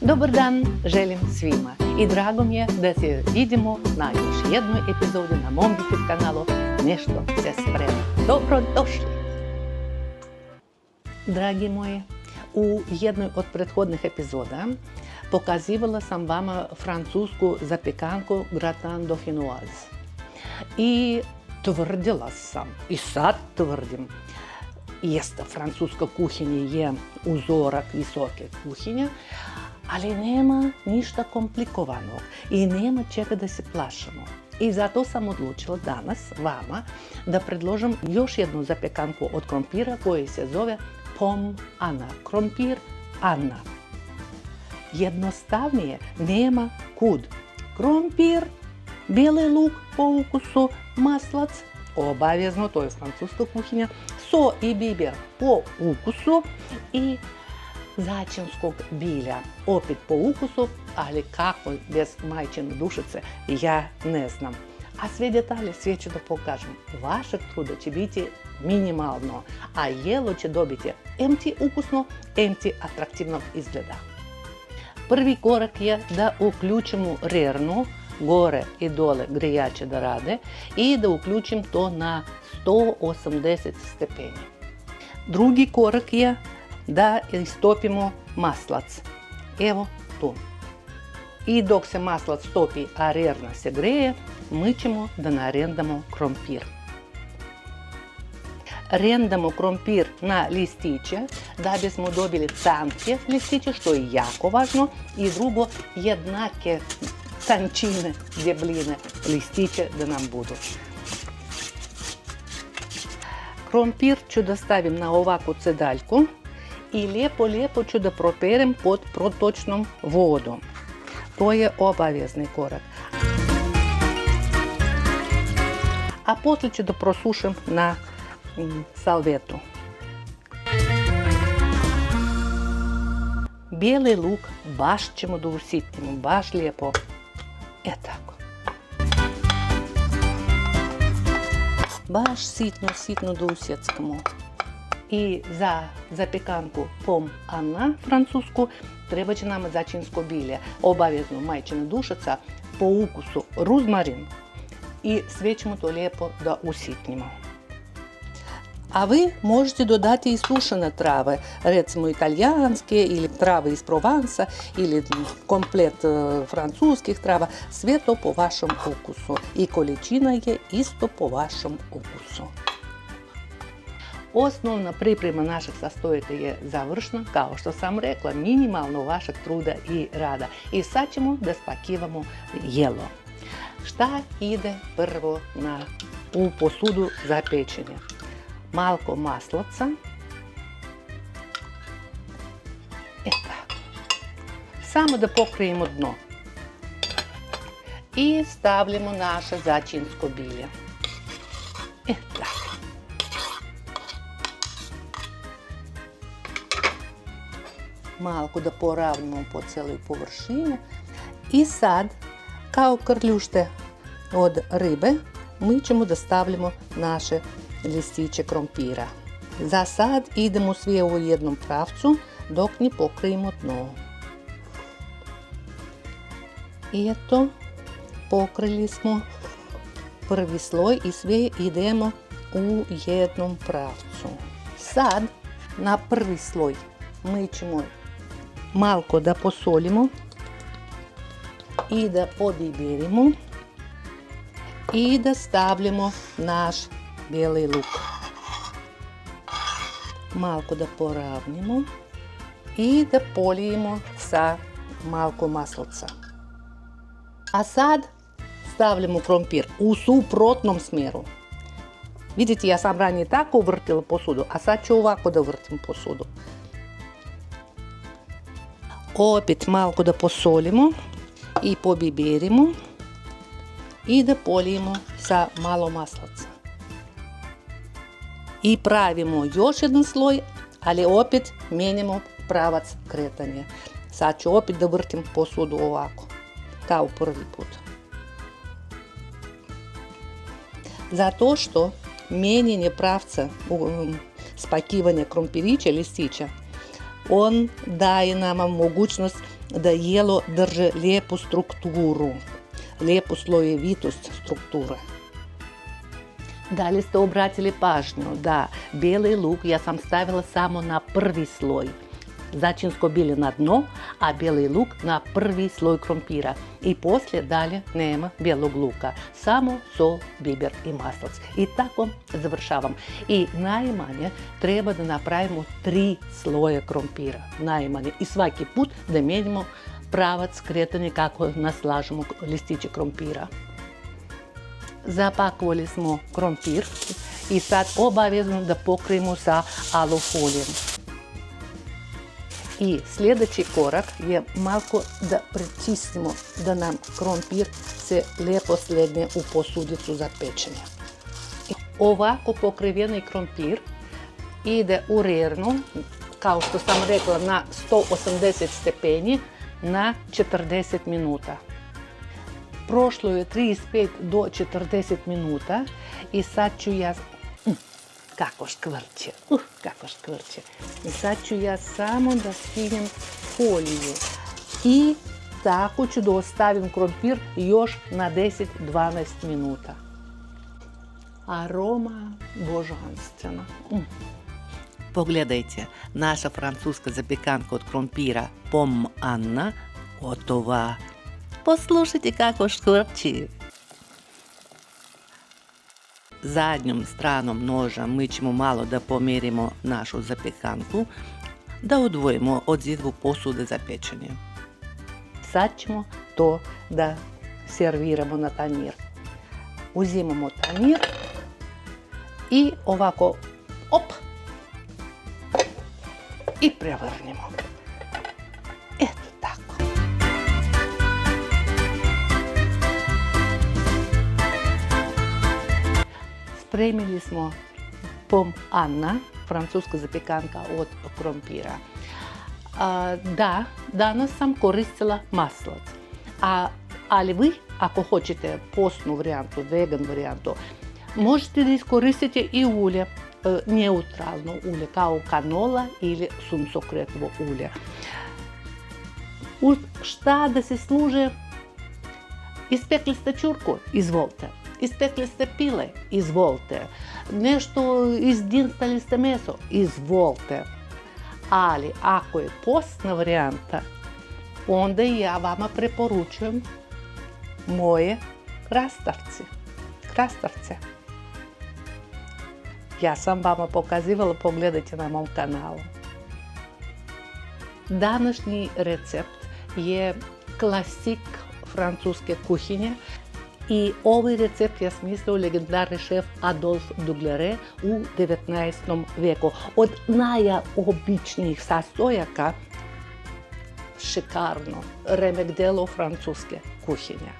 Dobar dan želim svima i drago mi je da se vidimo na još jednoj epizodi na mom YouTube kanalu Nešto se sprema. Dobrodošli! Dragi moji, u jednoj od prethodnih epizoda pokazivala sam vama francusku zapekanku gratin dauphinoise. I tvrdila sam, i sad tvrdim, jeste, francuska kuhinja je uzorak visoke kuhinje, ali nema ništa komplikovanog i nema čega da se plašimo. I zato sam odlučila danas vama da predložim još jednu zapekanku od krompira koja se zove pomme Anna, krompir Anna. Jednostavnije nema kud. Krompir, bijeli luk po ukusu, maslac, obavezno, to je francuska kuhinja, so i biber po ukusu i začinskog bilja, opet po ukusu, ali kako bez majčine dušice, ja ne znam. A sve detalje, sve ću da pokažem. Vašeg truda će biti minimalno, a jelo će dobiti emti ukusno, emti atraktivnog izgleda. Prvi korak je da uključimo rernu, gore i dole grijače da rade i da uključim to na 180 stepeni. Drugi korak je da istopimo maslac. Evo tu. I dok se maslac topi, a rerna se greje, mi ćemo da narendamo krompir. Rendamo krompir na listiće da bismo dobili tanke listiće, što je jako važno, i drugo, jednake tančine, debline listiće da nam budu. Krompir ću da stavim na ovakvu cedaljku i lijepo ću da properem pod protočnom vodom. To je obavezni korak. A poslije ću da prosušim na salvetu. Bijeli luk baš ćemo da usitnimo, baš lijepo. Tako. Baš sitno da usjeckamo. I za zapekanku pomme Anna, francusku, treba će nam začinsko bilje, obavezno majčina dušica, po ukusu ruzmarin i sve ćemo to lijepo da usitnimo. A vi možete dodati i sušene trave, recimo italijanske ili trave iz Provansa ili komplet francuskih trava, sve to po vašem ukusu i količina je isto po vašem ukusu. Osnovna priprema našeg sastojka je završena, kao što sam rekla, minimalno vašeg truda i rada. I sad ćemo da spakivamo jelo. Šta ide prvo u posudu za pečenje? Malko maslaca. Tako. Samo da pokrijemo dno. I stavljamo naše začinsko bilje. Tako. Malko da poravnimo po celoj površini i sad, kao krljušte od ribe, mi ćemo da stavljamo naše listiće krompira. Za sad idemo sve u jednom pravcu dok ne pokrijemo dno. I eto, pokrili smo prvi sloj i sve idemo u jednom pravcu. Sad na prvi sloj mi ćemo malko da posolimo i da pobiberimo i da stavljamo naš bijeli luk. Malko da poravnimo i da polijemo sa malko maslaca. A sad stavljamo krompir u suprotnom smjeru. Vidite, ja sam ranije tako vrtila posudu, a sad ću ovako da vrtim posudu. Opet malko da posolimo i pobiberimo i da polijemo sa malo maslaca. I pravimo još jedan sloj, ali opet mijenjamo pravac kretanja. Sad ću opet da vrtim posudu ovako, kao prvi put. Zato što mijenjanje pravca spakivanja krompirića, listića On daje nama mogućnost da jelo drže lijepu strukturu, lijepu slojevitost strukture. Da li ste obratili pažnju da bijeli luk ja sam stavila samo na prvi sloj, začinsko bili na dno, a bijeli luk na prvi sloj krompira. I poslije dalje nema bijelog luka, samo so, biber i maslac. I tako završavam. I najmanje treba da napravimo 3 sloje krompira. Najmanje. I svaki put da mijenjamo pravac kretanja kako naslažemo listiće krompira. Zapakovali smo krompir i sad obavezno da pokrijemo sa alufolijem. I sljedeći korak je malko da prečistimo da nam krompir se lijepo slegne u posudicu za pečenje. Ovako pokriveni krompir ide u rernu, kao što sam rekla, na 180 stepeni na 40 minuta. Prošlo je 35 do 40 minuta i sad ću ja... Kako škvrće, kako škvrće. I sad ću ja samo da skinem foliju i tako ću da ostavim krompir još na 10-12 minuta. Aroma božanstvena. Pogledajte, naša francuska zapekanka od krompira Pomme Anna gotova. Poslušajte kako škvrči. Zadnjom stranom noža mi ćemo malo da pomerimo našu zapekanku, da odvojimo od zidgu posude za pečenje. Sad ćemo to da serviramo na tanjir. Uzimamo tanjir i ovako, op, i prevrnemo. Eto tako. Spremili smo Pomme Anna, francuska zapekanka od krompira. Da, danas sam koristila maslac. Ali vi, ako hoćete postnu varijantu, vegan varijantu, možete da iskoristite i ulje, neutralno ulje, kao kanola ili suncokretovo ulje. U šta da se služe? Ispekli ste čurku? Izvolite. Ispekli ste pile? Izvolite. Nešto izdinstali ste meso? Izvolite. Ali ako je postna varijanta, onda i ja vama preporučujem moje krastavce. Ja sam vama pokazivala, pogledajte na mom kanalu. Današnji recept je klasik francuske kuhinje i ovaj recept je smislio legendarni šef Adolphe Duguerre u 19. veku. Od najobičnijih sastojaka šekarno remek delo francuske kuhinje.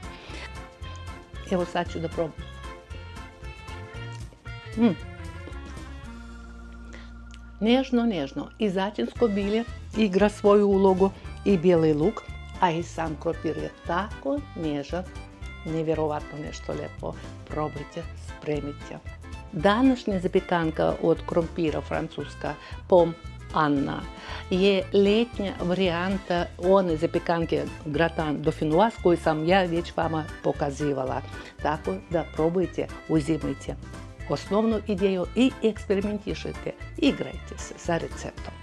Evo sad ću da probam. Nježno. I začinsko bilje igra svoju ulogu i bijeli luk, a i sam krompir je tako nježan, nevjerovatno nešto lijepo. Probajte, spremite. Današnja zapekanka od krompira francuska Pomme Anna je letnja varijanta one zapekanke gratin dauphinoise koju sam ja već vama pokazivala. Tako da probajte, uzimajte osnovnu ideju i eksperimentišajte. Igrajte se sa receptom.